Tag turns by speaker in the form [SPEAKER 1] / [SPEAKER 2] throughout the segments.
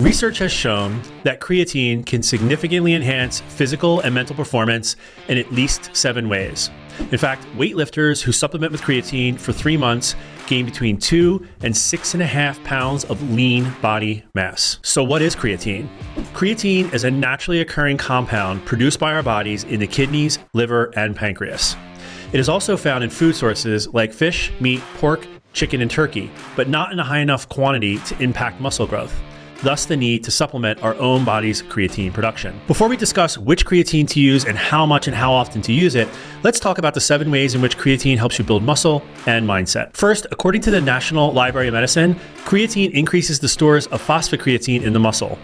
[SPEAKER 1] Research has shown that creatine can significantly enhance physical and mental performance in at least 7 ways. In fact, weightlifters who supplement with creatine for 3 months gain between 2 and 6.5 pounds of lean body mass. So what is creatine? Creatine is a naturally occurring compound produced by our bodies in the kidneys, liver, and pancreas. It is also found in food sources like fish, meat, pork, chicken, and turkey, but not in a high enough quantity to impact muscle growth. Thus the need to supplement our own body's creatine production. Before we discuss which creatine to use and how much and how often to use it, let's talk about the 7 ways in which creatine helps you build muscle and mindset. First, according to the National Library of Medicine, creatine increases the stores of phosphocreatine in the muscle.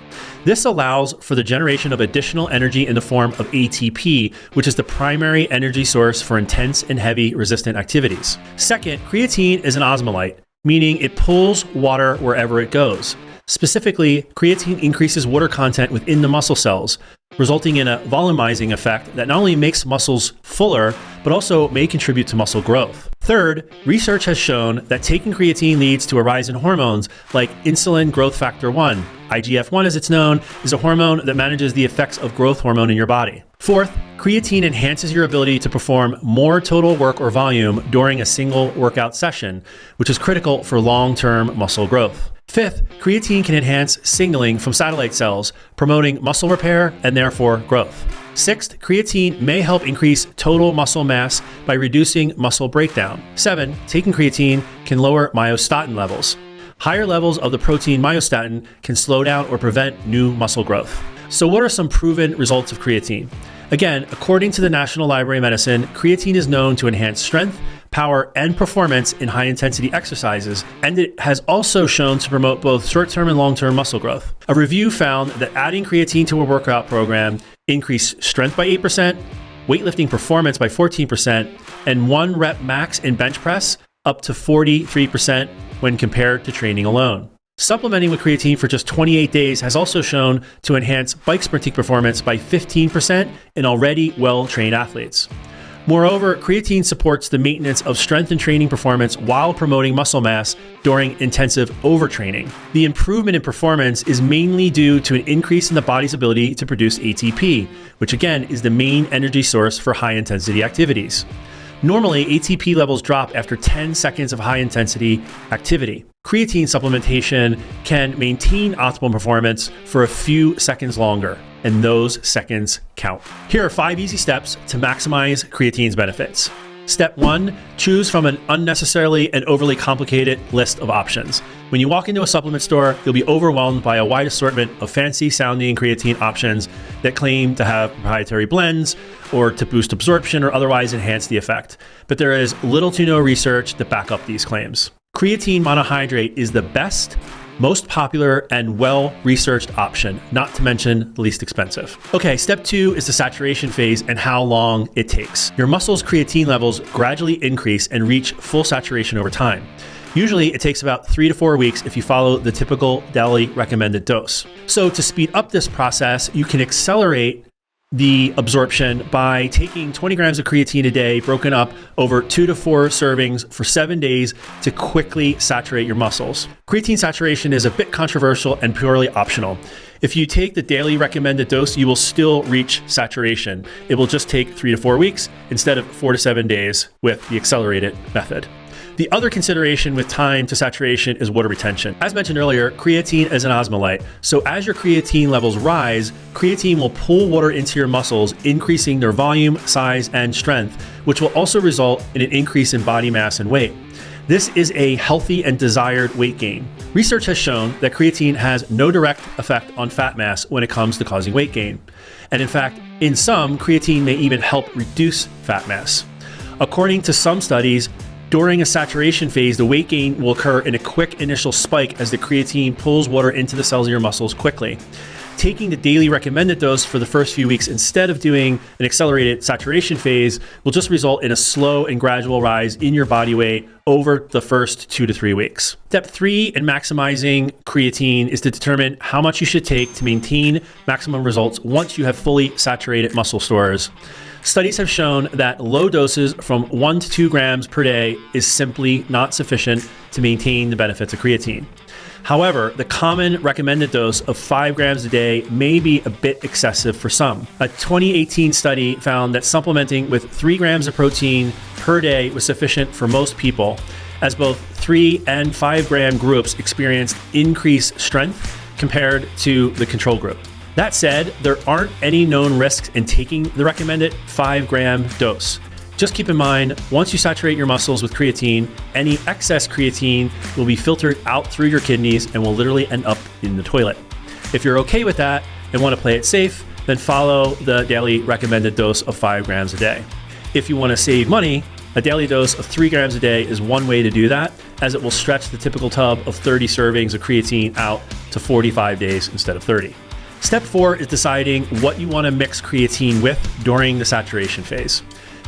[SPEAKER 1] This allows for the generation of additional energy in the form of ATP, which is the primary energy source for intense and heavy resistant activities. Second, creatine is an osmolyte, meaning it pulls water wherever it goes. Specifically, creatine increases water content within the muscle cells, resulting in a volumizing effect that not only makes muscles fuller, but also may contribute to muscle growth. Third, research has shown that taking creatine leads to a rise in hormones like insulin growth factor 1. IGF-1, as it's known, is a hormone that manages the effects of growth hormone in your body. Fourth, creatine enhances your ability to perform more total work or volume during a single workout session, which is critical for long-term muscle growth. Fifth, creatine can enhance signaling from satellite cells, promoting muscle repair and therefore growth. Sixth, creatine may help increase total muscle mass by reducing muscle breakdown. 7, taking creatine can lower myostatin levels. Higher levels of the protein myostatin can slow down or prevent new muscle growth. So what are some proven results of creatine? Again, according to the National Library of Medicine, creatine is known to enhance strength, power, and performance in high-intensity exercises, and it has also shown to promote both short-term and long-term muscle growth. A review found that adding creatine to a workout program increased strength by 8%, weightlifting performance by 14%, and 1 rep max in bench press up to 43% when compared to training alone. Supplementing with creatine for just 28 days has also shown to enhance bike sprinting performance by 15% in already well-trained athletes. Moreover, creatine supports the maintenance of strength and training performance while promoting muscle mass during intensive overtraining. The improvement in performance is mainly due to an increase in the body's ability to produce ATP, which again is the main energy source for high-intensity activities. Normally, ATP levels drop after 10 seconds of high-intensity activity. Creatine supplementation can maintain optimal performance for a few seconds longer, and those seconds count. Here are 5 easy steps to maximize creatine's benefits. Step 1, choose from an unnecessarily and overly complicated list of options. When you walk into a supplement store, you'll be overwhelmed by a wide assortment of fancy-sounding creatine options that claim to have proprietary blends or to boost absorption or otherwise enhance the effect. But there is little to no research to back up these claims. Creatine monohydrate is the best, most popular, and well-researched option, not to mention the least expensive. Okay, step 2 is the saturation phase and how long it takes. Your muscles' creatine levels gradually increase and reach full saturation over time. Usually it takes about 3 to 4 weeks if you follow the typical daily recommended dose. So to speed up this process, you can accelerate the absorption by taking 20 grams of creatine a day broken up over 2 to 4 servings for 7 days to quickly saturate your muscles. Creatine saturation is a bit controversial and purely optional. If you take the daily recommended dose, you will still reach saturation. It will just take 3 to 4 weeks instead of 4 to 7 days with the accelerated method. The other consideration with time to saturation is water retention. As mentioned earlier, creatine is an osmolyte. So as your creatine levels rise, creatine will pull water into your muscles, increasing their volume, size, and strength, which will also result in an increase in body mass and weight. This is a healthy and desired weight gain. Research has shown that creatine has no direct effect on fat mass when it comes to causing weight gain. And in fact, in some, creatine may even help reduce fat mass. According to some studies, during a saturation phase, the weight gain will occur in a quick initial spike as the creatine pulls water into the cells of your muscles quickly. Taking the daily recommended dose for the first few weeks instead of doing an accelerated saturation phase will just result in a slow and gradual rise in your body weight over the first 2 to 3 weeks. Step 3 in maximizing creatine is to determine how much you should take to maintain maximum results once you have fully saturated muscle stores. Studies have shown that low doses from 1 to 2 grams per day is simply not sufficient to maintain the benefits of creatine. However, the common recommended dose of 5 grams a day may be a bit excessive for some. A 2018 study found that supplementing with 3 grams of protein per day was sufficient for most people, as both 3 and 5 gram groups experienced increased strength compared to the control group. That said, there aren't any known risks in taking the recommended 5 gram dose. Just keep in mind, once you saturate your muscles with creatine, any excess creatine will be filtered out through your kidneys and will literally end up in the toilet. If you're okay with that and want to play it safe, then follow the daily recommended dose of 5 grams a day. If you want to save money, a daily dose of 3 grams a day is one way to do that, as it will stretch the typical tub of 30 servings of creatine out to 45 days instead of 30. Step 4 is deciding what you want to mix creatine with during the saturation phase.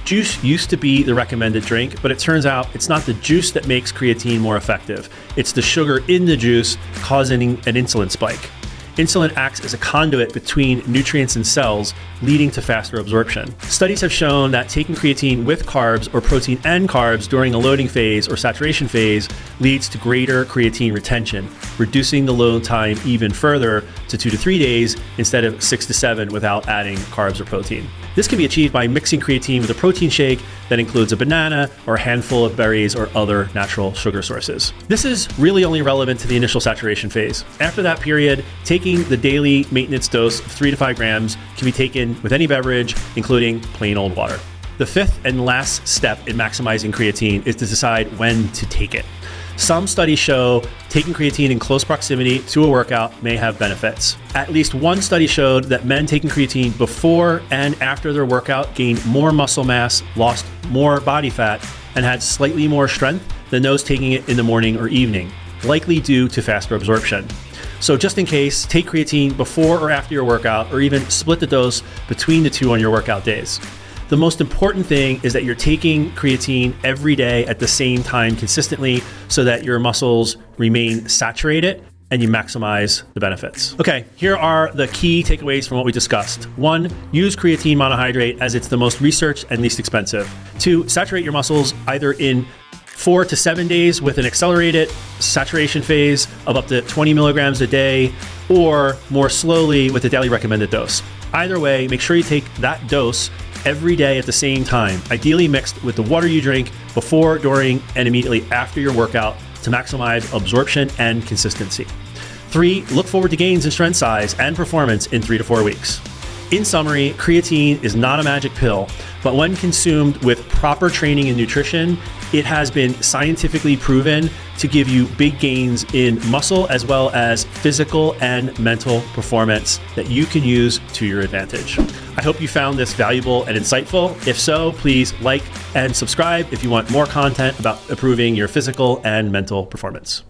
[SPEAKER 1] Juice used to be the recommended drink, but it turns out it's not the juice that makes creatine more effective. It's the sugar in the juice causing an insulin spike. Insulin acts as a conduit between nutrients and cells, leading to faster absorption. Studies have shown that taking creatine with carbs or protein and carbs during a loading phase or saturation phase leads to greater creatine retention, reducing the load time even further to 2 to 3 days instead of 6 to 7 without adding carbs or protein. This can be achieved by mixing creatine with a protein shake that includes a banana or a handful of berries or other natural sugar sources. This is really only relevant to the initial saturation phase. After that period, taking the daily maintenance dose of 3 to 5 grams can be taken with any beverage, including plain old water. The fifth and last step in maximizing creatine is to decide when to take it. Some studies show taking creatine in close proximity to a workout may have benefits. At least one study showed that men taking creatine before and after their workout gained more muscle mass, lost more body fat, and had slightly more strength than those taking it in the morning or evening, likely due to faster absorption. So just in case, take creatine before or after your workout, or even split the dose between the two on your workout days. The most important thing is that you're taking creatine every day at the same time consistently so that your muscles remain saturated and you maximize the benefits. Okay, here are the key takeaways from what we discussed. 1, use creatine monohydrate as it's the most researched and least expensive. 2, saturate your muscles either in 4 to 7 days with an accelerated saturation phase of up to 20 milligrams a day, or more slowly with a daily recommended dose. Either way, make sure you take that dose every day at the same time, ideally mixed with the water you drink before, during, and immediately after your workout to maximize absorption and consistency. 3, look forward to gains in strength size and performance in 3 to 4 weeks. In summary, creatine is not a magic pill, but when consumed with proper training and nutrition, it has been scientifically proven to give you big gains in muscle as well as physical and mental performance that you can use to your advantage. I hope you found this valuable and insightful. If so, please like and subscribe if you want more content about improving your physical and mental performance.